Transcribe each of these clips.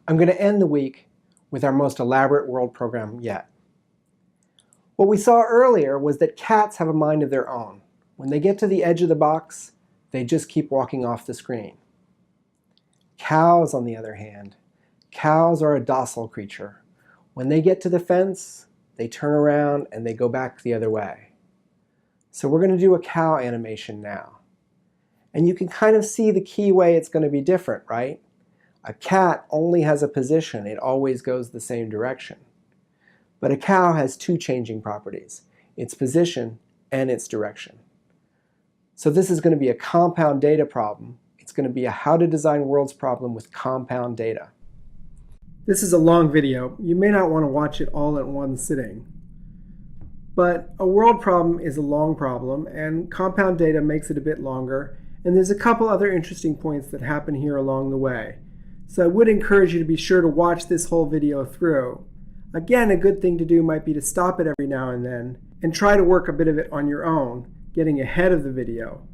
I'm going to end the week with our most elaborate world program yet. What we saw earlier was that cats have a mind of their own. When they get to the edge of the box, they just keep walking off the screen. Cows, on the other hand, cows are a docile creature. When they get to the fence, they turn around and they go back the other way. So we're going to do a cow animation now. And you can kind of see the key way it's going to be different, right? A cat only has a position. It always goes the same direction. But a cow has two changing properties, its position and its direction. So this is going to be a compound data problem. It's going to be a how to design worlds problem with compound data. This is a long video. You may not want to watch it all at one sitting. But a world problem is a long problem, and compound data makes it a bit longer. And there's a couple other interesting points that happen here along the way. So I would encourage you to be sure to watch this whole video through. Again, a good thing to do might be to stop it every now and then and try to work a bit of it on your own, getting ahead of the video.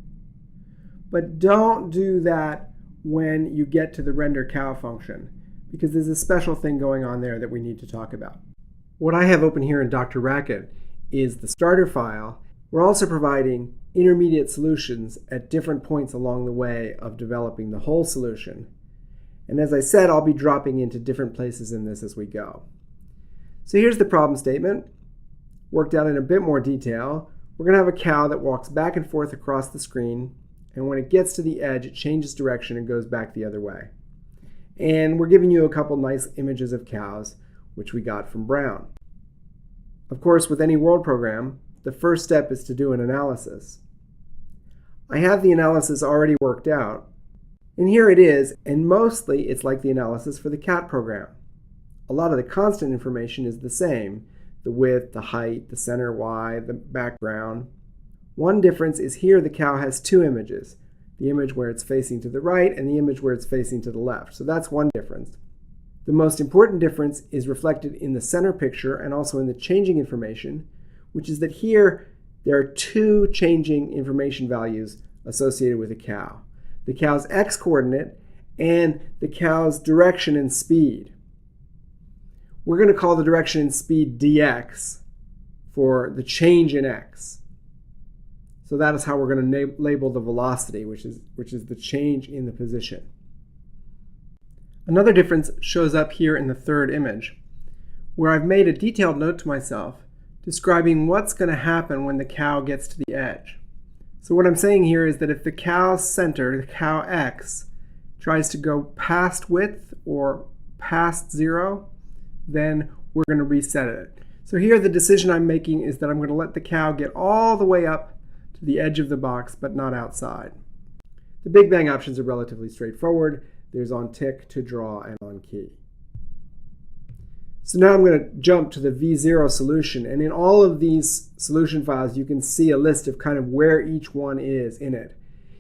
But don't do that when you get to the render cow function, because there's a special thing going on there that we need to talk about. What I have open here in Dr. Racket is the starter file. We're also providing intermediate solutions at different points along the way of developing the whole solution. And as I said, I'll be dropping into different places in this as we go. So here's the problem statement, worked out in a bit more detail. We're going to have a cow that walks back and forth across the screen, and when it gets to the edge, it changes direction and goes back the other way. And we're giving you a couple nice images of cows, which we got from Brown. Of course, with any world program, the first step is to do an analysis. I have the analysis already worked out, and here it is, and mostly it's like the analysis for the cat program. A lot of the constant information is the same, the width, the height, the center Y, the background. One difference is here the cow has two images, the image where it's facing to the right and the image where it's facing to the left. So that's one difference. The most important difference is reflected in the center picture and also in the changing information, which is that here there are two changing information values associated with a cow. The cow's x-coordinate and the cow's direction and speed. We're going to call the direction and speed dx for the change in x. So that is how we're going to label the velocity, which is the change in the position. Another difference shows up here in the third image, where I've made a detailed note to myself describing what's going to happen when the cow gets to the edge. So what I'm saying here is that if the cow's center, the cow x, tries to go past width or past 0, then we're going to reset it. So here the decision I'm making is that I'm going to let the cow get all the way up to the edge of the box, but not outside. The Big Bang options are relatively straightforward. There's on tick, to draw, and on key. So now I'm going to jump to the V0 solution, and in all of these solution files you can see a list of kind of where each one is in it.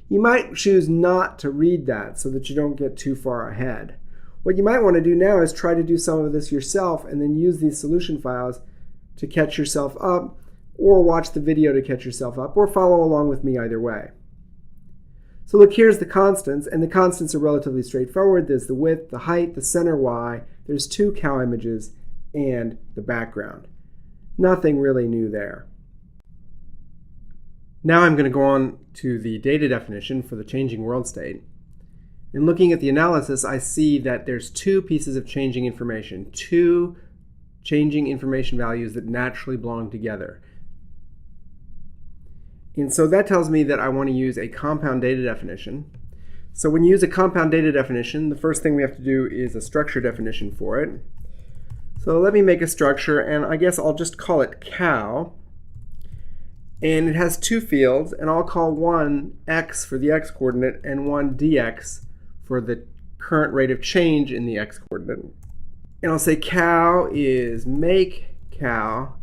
You might choose not to read that so that you don't get too far ahead. What you might want to do now is try to do some of this yourself and then use these solution files to catch yourself up, or watch the video to catch yourself up, or follow along with me either way. So look, here's the constants, and the constants are relatively straightforward. There's the width, the height, the center Y, there's two cow images, and the background. Nothing really new there. Now I'm going to go on to the data definition for the changing world state. And looking at the analysis, I see that there's two pieces of changing information, two changing information values that naturally belong together. And so that tells me that I want to use a compound data definition. So when you use a compound data definition, the first thing we have to do is a structure definition for it. So let me make a structure, and I guess I'll just call it cow. And it has two fields, and I'll call one x for the x-coordinate and one dx for the current rate of change in the x-coordinate. And I'll say cow is make cow.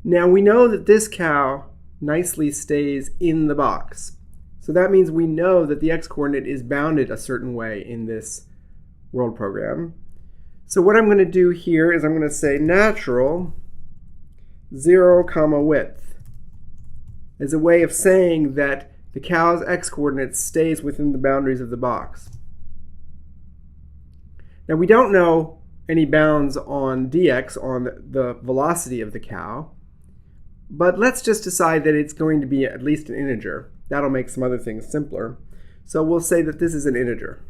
Now we know that this cow nicely stays in the box. So that means we know that the x-coordinate is bounded a certain way in this world program. So what I'm going to do here is I'm going to say natural 0, width as a way of saying that the cow's x-coordinate stays within the boundaries of the box. Now we don't know any bounds on dx, on the velocity of the cow, but let's just decide that it's going to be at least an integer. That'll make some other things simpler. So we'll say that this is an integer.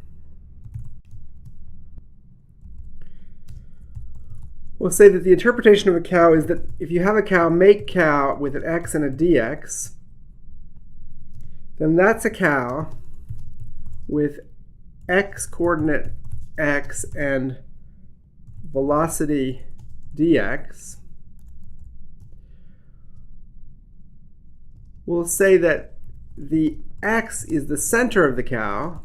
We'll say that the interpretation of a cow is that if you have a cow make cow with an x and a dx, then that's a cow with x coordinate x and velocity dx. We'll say that the x is the center of the cow.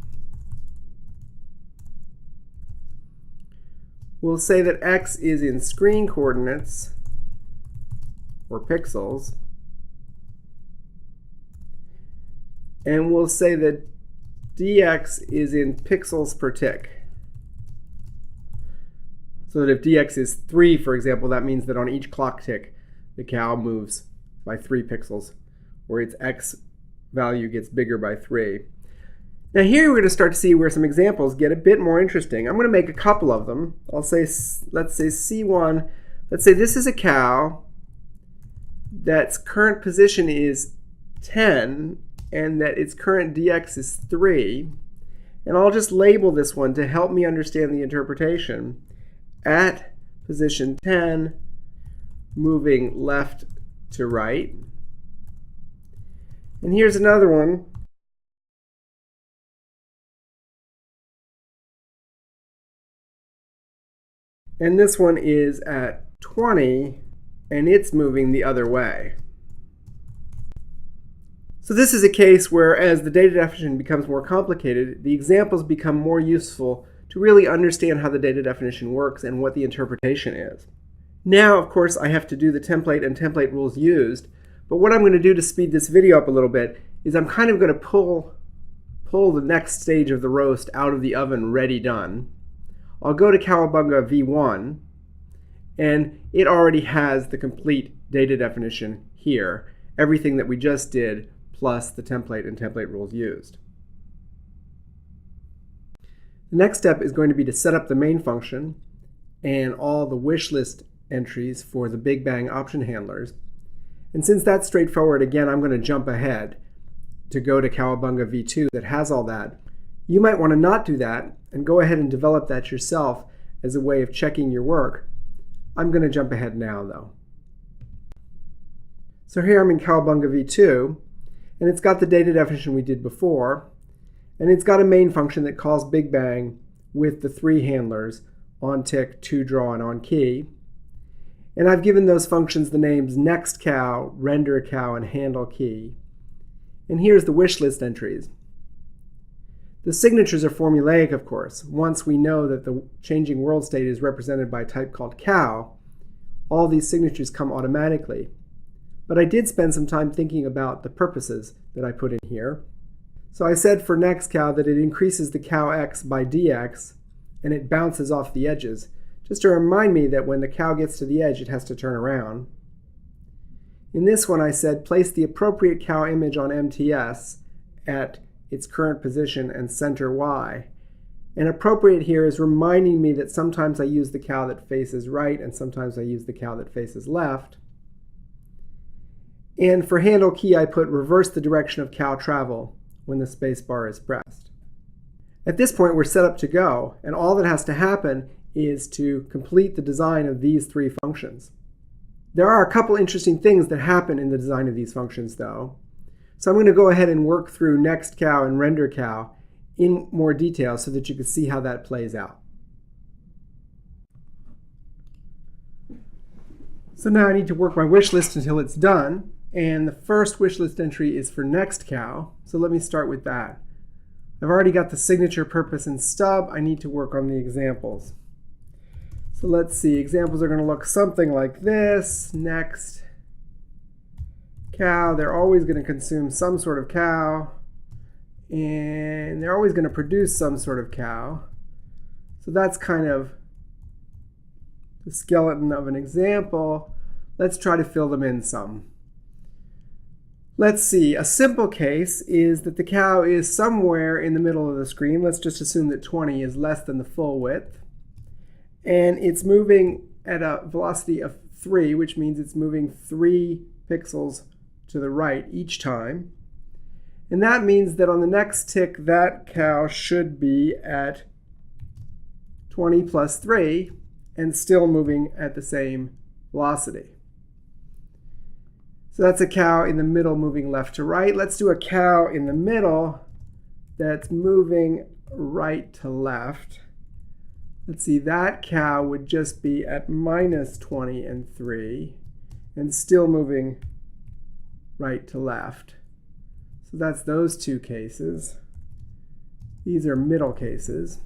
We'll say that x is in screen coordinates, or pixels. And we'll say that dx is in pixels per tick. So that if dx is 3, for example, that means that on each clock tick, the cow moves by 3 pixels, or its x value gets bigger by 3. Now here we're going to start to see where some examples get a bit more interesting. I'm going to make a couple of them. Let's say C1. Let's say this is a cow that's current position is 10 and that its current dx is 3. And I'll just label this one to help me understand the interpretation. At position 10, moving left to right. And here's another one. And this one is at 20, and it's moving the other way. So this is a case where, as the data definition becomes more complicated, the examples become more useful to really understand how the data definition works and what the interpretation is. Now, of course, I have to do the template and template rules used, but what I'm going to do to speed this video up a little bit is I'm kind of going to pull the next stage of the roast out of the oven ready done. I'll go to Cowabunga v1, and it already has the complete data definition here, everything that we just did, plus the template and template rules used. The next step is going to be to set up the main function and all the wish list entries for the Big Bang option handlers. And since that's straightforward, again, I'm going to jump ahead to go to Cowabunga v2 that has all that. You might want to not do that and go ahead and develop that yourself as a way of checking your work. I'm going to jump ahead now, though. So here I'm in Cowabunga v2, and it's got the data definition we did before, and it's got a main function that calls Big Bang with the 3 handlers, onTick, toDraw, and onKey. And I've given those functions the names nextCow, renderCow, and handleKey. And here's the wish list entries. The signatures are formulaic, of course. Once we know that the changing world state is represented by a type called cow, all these signatures come automatically. But I did spend some time thinking about the purposes that I put in here. So I said for nextCow that it increases the cow x by dx, and it bounces off the edges, just to remind me that when the cow gets to the edge, it has to turn around. In this one, I said place the appropriate cow image on MTS at its current position and center Y. And appropriate here is reminding me that sometimes I use the cow that faces right and sometimes I use the cow that faces left. And for handleKey, I put reverse the direction of cow travel when the space bar is pressed. At this point, we're set up to go, and all that has to happen is to complete the design of these 3 functions. There are a couple interesting things that happen in the design of these functions, though. So I'm going to go ahead and work through nextCow and renderCow in more detail so that you can see how that plays out. So now I need to work my wish list until it's done. And the first wish list entry is for nextCow. So let me start with that. I've already got the signature, purpose, and stub. I need to work on the examples. So let's see. Examples are going to look something like this. Next cow. They're always going to consume some sort of cow. And they're always going to produce some sort of cow. So that's kind of the skeleton of an example. Let's try to fill them in some. Let's see, a simple case is that the cow is somewhere in the middle of the screen. Let's just assume that 20 is less than the full width. and it's moving at a velocity of 3, which means it's moving 3 pixels to the right each time. And that means that on the next tick, that cow should be at 20 plus 3 and still moving at the same velocity. So that's a cow in the middle moving left to right. Let's do a cow in the middle that's moving right to left. Let's see, that cow would just be at minus 20 and 3 and still moving right to left. So that's those two cases. These are middle cases.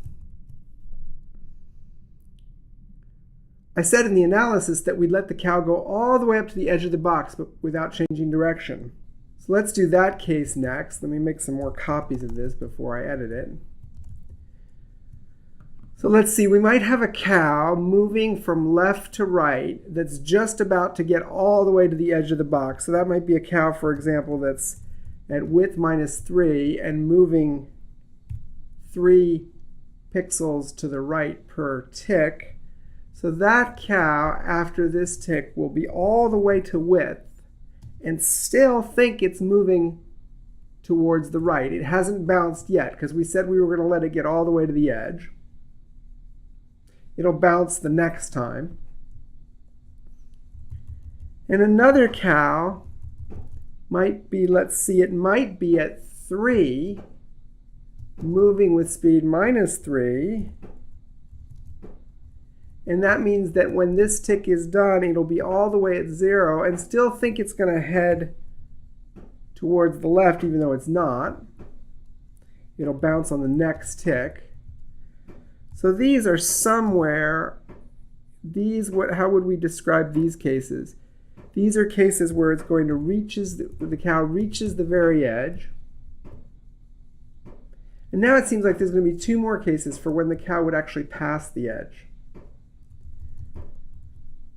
I said in the analysis that we'd let the cow go all the way up to the edge of the box, but without changing direction. So let's do that case next. Let me make some more copies of this before I edit it. So let's see, we might have a cow moving from left to right that's just about to get all the way to the edge of the box. So that might be a cow, for example, that's at width minus 3 and moving 3 pixels to the right per tick. So that cow, after this tick, will be all the way to width and still think it's moving towards the right. It hasn't bounced yet because we said we were going to let it get all the way to the edge. It'll bounce the next time. And another cow might be, let's see, it might be at 3, moving with speed minus 3. And that means that when this tick is done, it'll be all the way at 0 and still think it's going to head towards the left, even though it's not. It'll bounce on the next tick. So these are somewhere, how would we describe these cases? These are cases where it's going to the cow reaches the very edge. And now it seems like there's going to be 2 more cases for when the cow would actually pass the edge.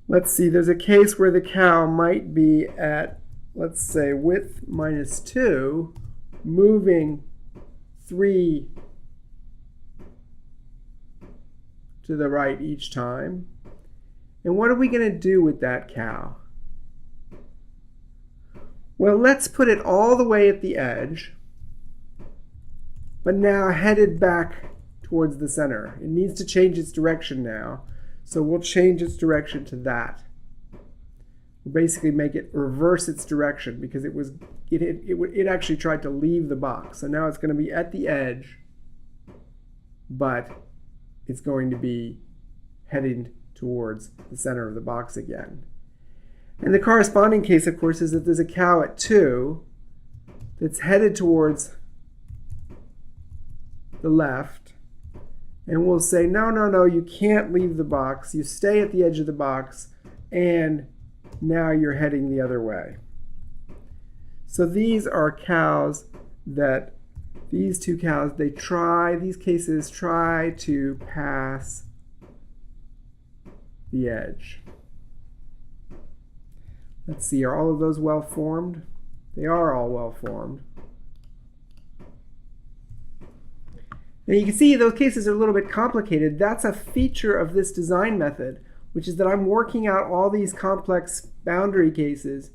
Let's see, there's a case where the cow might be at, let's say, width minus 2, moving 3 to the right each time. And what are we going to do with that cow? Well, let's put it all the way at the edge, but now headed back towards the center. It needs to change its direction now, so we'll change its direction to that. We'll basically make it reverse its direction because it actually tried to leave the box. So now it's going to be at the edge, but it's going to be heading towards the center of the box again. And the corresponding case, of course, is that there's a cow at 2 that's headed towards the left. And we'll say, no, no, no, you can't leave the box. You stay at the edge of the box, and now you're heading the other way. So these are cows that, these 2 cows, these cases try to pass the edge. Let's see, are all of those well formed? They are all well formed. Now you can see those cases are a little bit complicated. That's a feature of this design method, which is that I'm working out all these complex boundary cases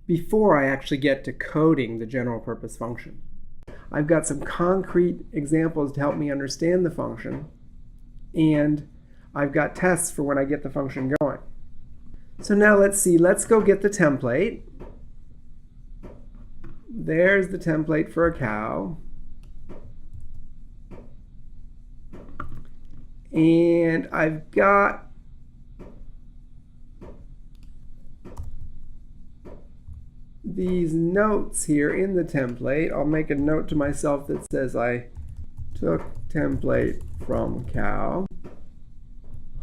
before I actually get to coding the general purpose function. I've got some concrete examples to help me understand the function, and I've got tests for when I get the function going. So now let's see, let's go get the template. There's the template for a cow. And I've got these notes here in the template. I'll make a note to myself that says I took template from cow.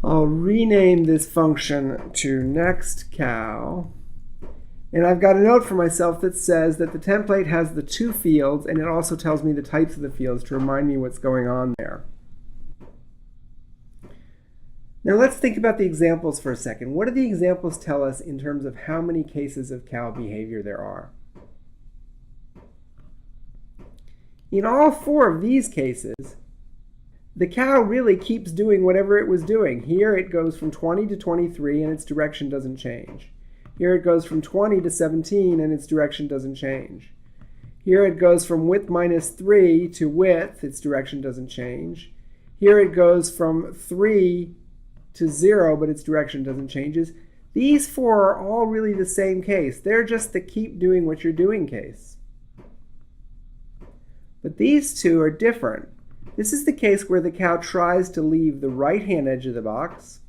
I'll rename this function to next cow. And I've got a note for myself that says that the template has the 2 fields, and it also tells me the types of the fields to remind me what's going on there. Now let's think about the examples for a second. What do the examples tell us in terms of how many cases of cow behavior there are? In all 4 of these cases, the cow really keeps doing whatever it was doing. Here it goes from 20 to 23 and its direction doesn't change. Here it goes from 20 to 17 and its direction doesn't change. Here it goes from width minus 3 to width, its direction doesn't change. Here it goes from 3 to 0, but its direction doesn't change. These four are all really the same case. They're just the keep doing what you're doing case. But these two are different. This is the case where the cow tries to leave the right-hand edge of the box,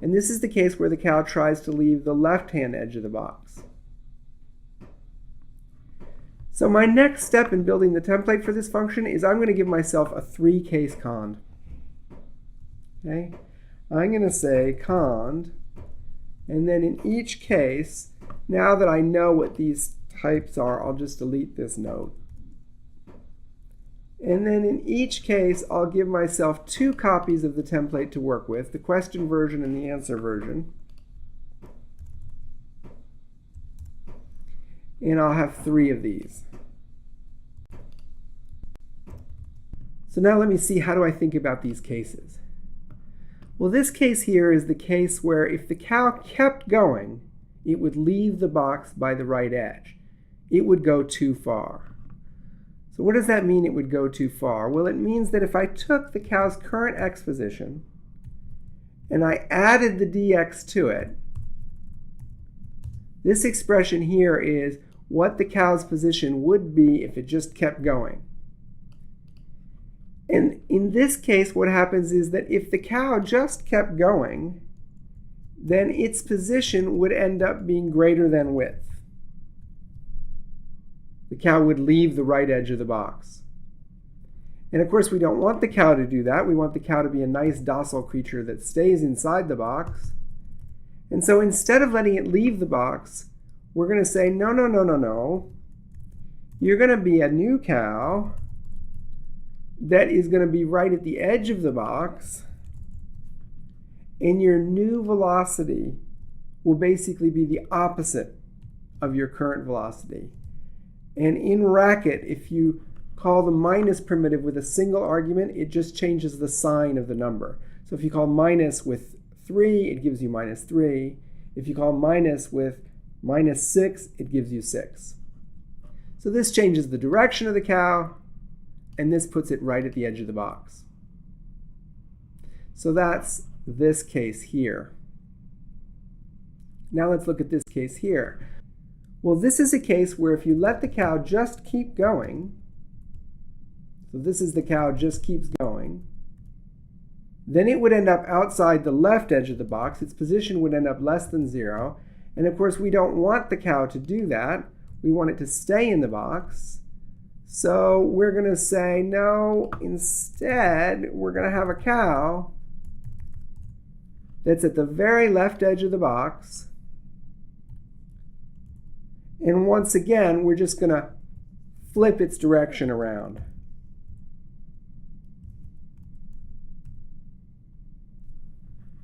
and this is the case where the cow tries to leave the left-hand edge of the box. So my next step in building the template for this function is I'm going to give myself a 3-case cond. Okay? I'm going to say cond, and then in each case, now that I know what these types are, I'll just delete this note. And then in each case, I'll give myself 2 copies of the template to work with, the question version and the answer version. And I'll have 3 of these. So now let me see, how do I think about these cases? Well, this case here is the case where if the cow kept going, it would leave the box by the right edge. It would go too far. So what does that mean, it would go too far? Well, it means that if I took the cow's current x position and I added the dx to it, this expression here is what the cow's position would be if it just kept going. And in this case, what happens is that if the cow just kept going, then its position would end up being greater than width. The cow would leave the right edge of the box. And of course, we don't want the cow to do that. We want the cow to be a nice, docile creature that stays inside the box. And so instead of letting it leave the box, we're going to say, no, no, no, no, no. You're going to be a new cow that is going to be right at the edge of the box, and your new velocity will basically be the opposite of your current velocity. And in Racket, if you call the minus primitive with a single argument, it just changes the sign of the number. So if you call minus with 3, it gives you minus 3. If you call minus with minus 6, it gives you 6. So this changes the direction of the cow, and this puts it right at the edge of the box. So that's this case here. Now let's look at this case here. Well, this is a case where if you let the cow just keep going, so this is the cow just keeps going, then it would end up outside the left edge of the box. Its position would end up less than 0. And of course, we don't want the cow to do that. We want it to stay in the box. So we're going to say, no, instead, we're going to have a cow that's at the very left edge of the box. And once again, we're just going to flip its direction around.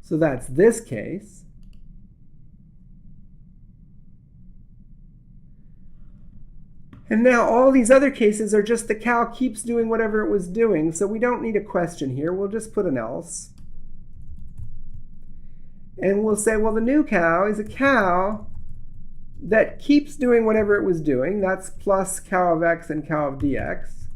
So that's this case. And now all these other cases are just the cow keeps doing whatever it was doing, so we don't need a question here. We'll just put an else. And we'll say, well, the new cow is a cow that keeps doing whatever it was doing. That's plus cow of x and cow of dx.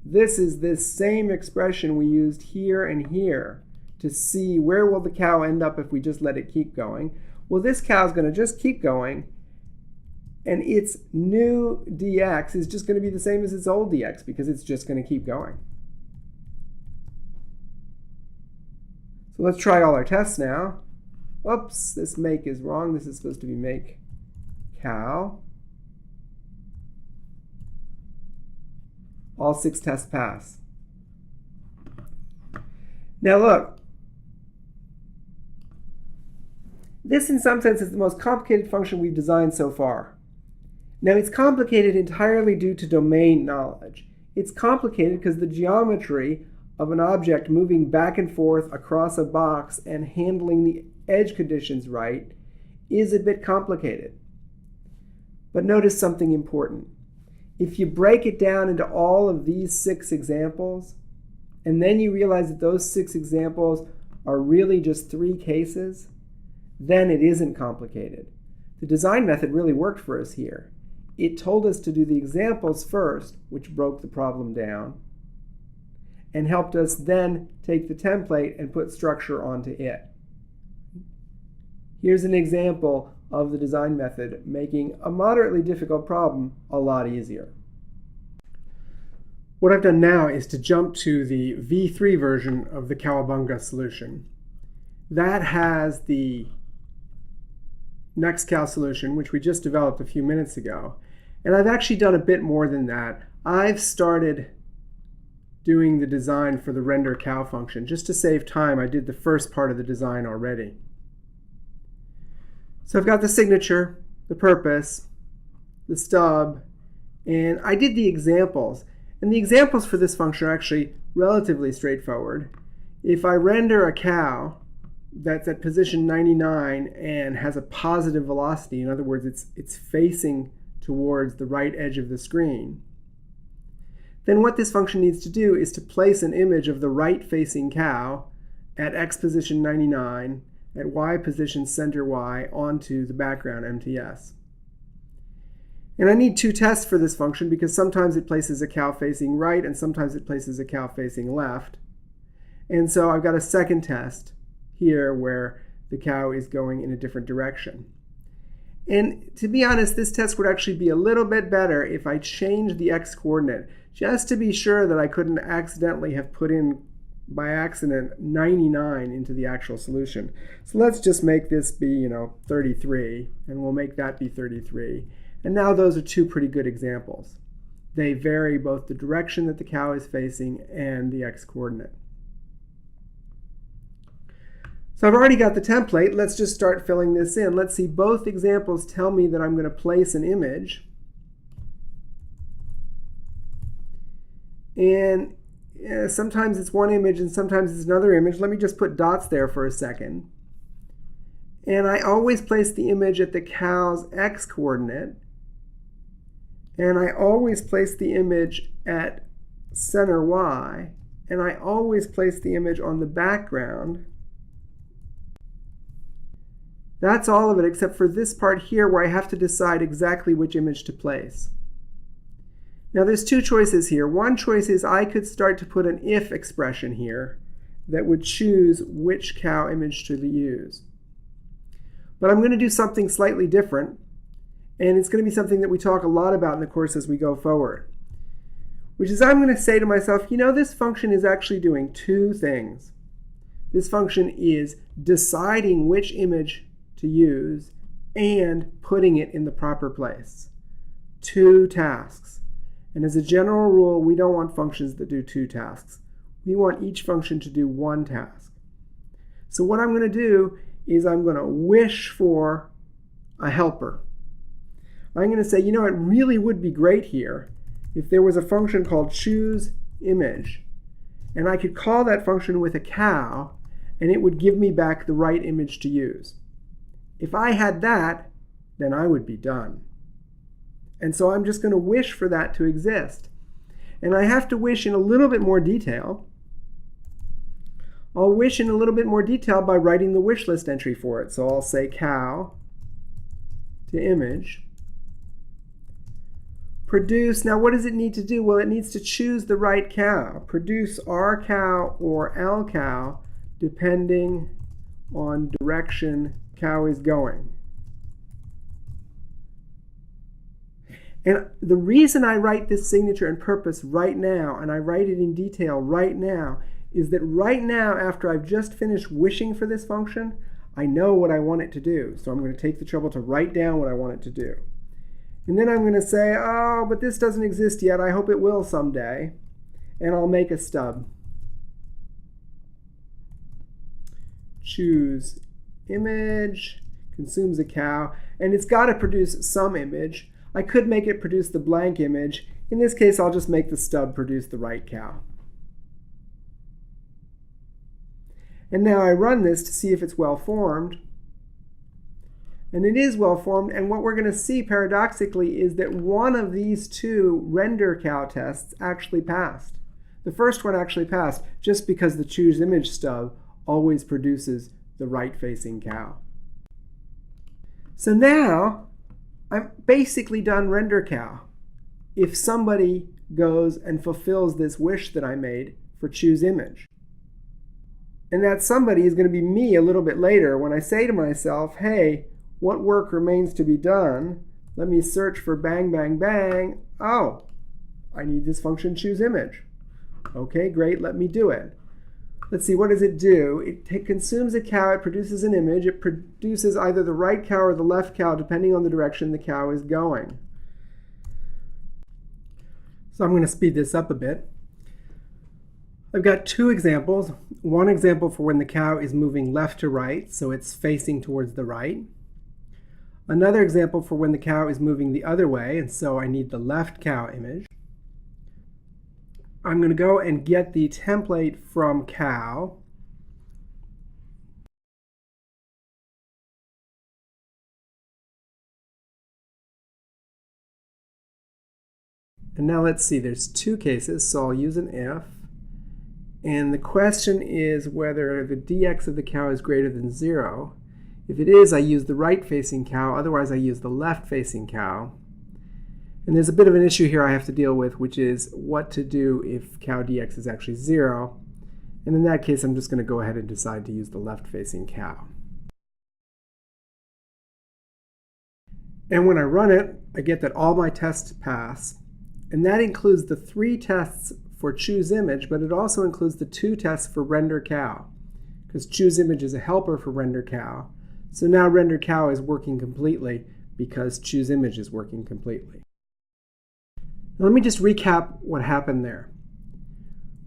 This is this same expression we used here and here to see where will the cow end up if we just let it keep going. Well, this cow is going to just keep going, and its new dx is just going to be the same as its old dx because it's just going to keep going. So let's try all our tests now. Oops, this make is wrong. This is supposed to be make cow. All 6 tests pass. Now look, this in some sense is the most complicated function we've designed so far. Now it's complicated entirely due to domain knowledge. It's complicated because the geometry of an object moving back and forth across a box and handling the edge conditions right is a bit complicated. But notice something important. If you break it down into all of these 6 examples, and then you realize that those 6 examples are really just 3 cases, then it isn't complicated. The design method really worked for us here. It told us to do the examples first, which broke the problem down, and helped us then take the template and put structure onto it. Here's an example of the design method making a moderately difficult problem a lot easier. What I've done now is to jump to the V3 version of the Cowabunga solution. That has the NextCal solution, which we just developed a few minutes ago. And I've actually done a bit more than that. I've started doing the design for the render cow function. Just to save time, I did the first part of the design already. So I've got the signature, the purpose, the stub, and I did the examples. And the examples for this function are actually relatively straightforward. If I render a cow that's at position 99 and has a positive velocity, in other words, it's facing towards the right edge of the screen, then what this function needs to do is to place an image of the right-facing cow at x position 99, at y position center y, onto the background MTS. And I need 2 tests for this function because sometimes it places a cow facing right and sometimes it places a cow facing left. And so I've got a second test here where the cow is going in a different direction. And to be honest, this test would actually be a little bit better if I changed the x-coordinate, just to be sure that I couldn't accidentally have put in, by accident, 99 into the actual solution. So let's just make this be, 33, and we'll make that be 33. And now those are 2 pretty good examples. They vary both the direction that the cow is facing and the x-coordinate. So I've already got the template. Let's just start filling this in. Let's see, both examples tell me that I'm going to place an image. And sometimes it's one image and sometimes it's another image. Let me just put dots there for a second. And I always place the image at the cow's x-coordinate. And I always place the image at center y. And I always place the image on the background. That's all of it except for this part here where I have to decide exactly which image to place. Now there's 2 choices here. One choice is I could start to put an if expression here that would choose which cow image to use. But I'm going to do something slightly different, and it's going to be something that we talk a lot about in the course as we go forward, which is I'm going to say to myself, this function is actually doing 2 things. This function is deciding which image to use and putting it in the proper place. 2 tasks. And as a general rule, we don't want functions that do 2 tasks. We want each function to do 1 task. So what I'm going to do is I'm going to wish for a helper. I'm going to say, it really would be great here if there was a function called choose_image, and I could call that function with a cow, and it would give me back the right image to use. If I had that, then I would be done. And so I'm just going to wish for that to exist. And I have to wish in a little bit more detail. I'll wish in a little bit more detail by writing the wish list entry for it. So I'll say cow to image. Produce, now what does it need to do? Well, it needs to choose the right cow. Produce R cow or L cow depending on direction cow is going. And the reason I write this signature and purpose right now, and I write it in detail right now, is that right now, after I've just finished wishing for this function, I know what I want it to do. So I'm going to take the trouble to write down what I want it to do. And then I'm going to say, oh, but this doesn't exist yet. I hope it will someday. And I'll make a stub. Choose image, consumes a cow, and it's got to produce some image. I could make it produce the blank image. In this case, I'll just make the stub produce the right cow. And now I run this to see if it's well formed. And it is well formed, and what we're going to see paradoxically is that one of these two render cow tests actually passed. The first one actually passed just because the choose image stub always produces the right-facing cow. So now I'm basically done render cow. If somebody goes and fulfills this wish that I made for choose image. And that somebody is going to be me a little bit later when I say to myself, hey, what work remains to be done? Let me search for bang, bang, bang. Oh, I need this function choose image. Okay, great, let me do it. Let's see, what does it do? It consumes a cow, it produces an image. It produces either the right cow or the left cow, depending on the direction the cow is going. So I'm going to speed this up a bit. I've got two examples. One example for when the cow is moving left to right, so it's facing towards the right. Another example for when the cow is moving the other way, and so I need the left cow image. I'm going to go and get the template from cow. And now let's see, there's two cases, so I'll use an if. And the question is whether the dx of the cow is greater than 0. If it is, I use the right-facing cow. Otherwise, I use the left-facing cow. And there's a bit of an issue here I have to deal with, which is what to do if cow dx is actually 0. And in that case, I'm just going to go ahead and decide to use the left-facing cow. And when I run it, I get that all my tests pass. And that includes the 3 tests for choose image, but it also includes the 2 tests for render cow, because choose image is a helper for render cow. So now render cow is working completely because choose image is working completely. Now let me just recap what happened there.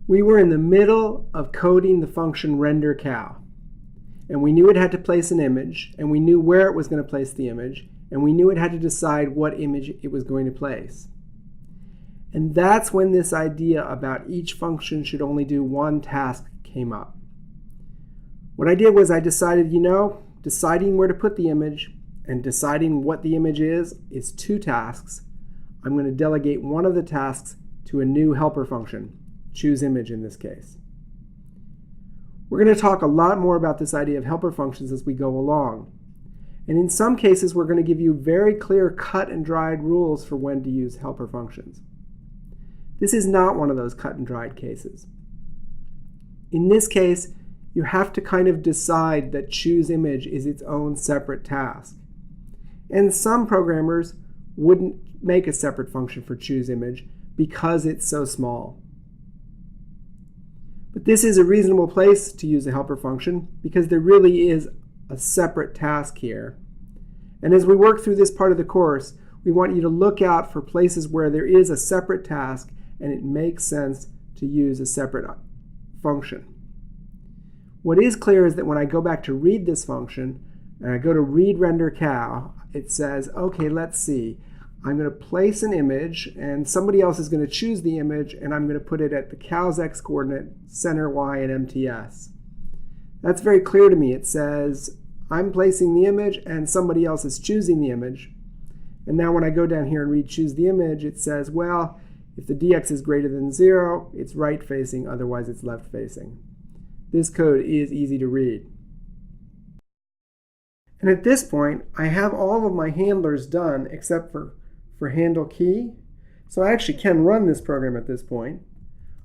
We were in the middle of coding the function render cow, and we knew it had to place an image, and we knew where it was going to place the image, and we knew it had to decide what image it was going to place. And that's when this idea about each function should only do one task came up. What I did was I decided, deciding where to put the image and deciding what the image is 2 tasks. I'm going to delegate one of the tasks to a new helper function, choose image in this case. We're going to talk a lot more about this idea of helper functions as we go along. And in some cases, we're going to give you very clear cut and dried rules for when to use helper functions. This is not one of those cut and dried cases. In this case, you have to kind of decide that choose image is its own separate task. And some programmers wouldn't make a separate function for choose image because it's so small. But this is a reasonable place to use a helper function because there really is a separate task here. And as we work through this part of the course, we want you to look out for places where there is a separate task and it makes sense to use a separate function. What is clear is that when I go back to read this function, and I go to read render cow, it says, okay, let's see. I'm going to place an image, and somebody else is going to choose the image, and I'm going to put it at the cow's x-coordinate, center y, and MTS. That's very clear to me. It says, I'm placing the image, and somebody else is choosing the image. And now when I go down here and read choose the image, it says, well, if the dx is greater than 0, it's right-facing, otherwise it's left-facing. This code is easy to read. And at this point, I have all of my handlers done except for handle key. So I actually can run this program at this point.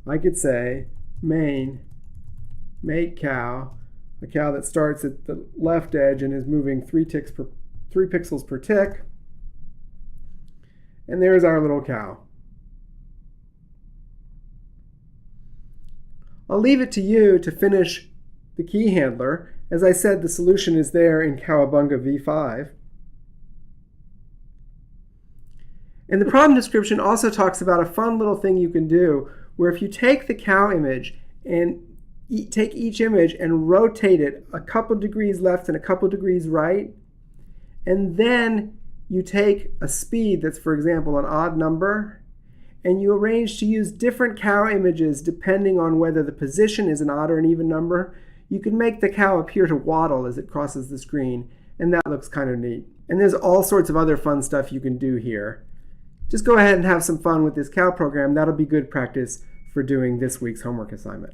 I could say main make cow, a cow that starts at the left edge and is moving 3 pixels per tick. And there's our little cow. I'll leave it to you to finish the key handler. As I said, the solution is there in Cowabunga v5. And the problem description also talks about a fun little thing you can do where if you take the cow image and take each image and rotate it a couple degrees left and a couple degrees right, and then you take a speed that's, for example, an odd number, and you arrange to use different cow images depending on whether the position is an odd or an even number, you can make the cow appear to waddle as it crosses the screen, and that looks kind of neat. And there's all sorts of other fun stuff you can do here. Just go ahead and have some fun with this cow program. That'll be good practice for doing this week's homework assignment.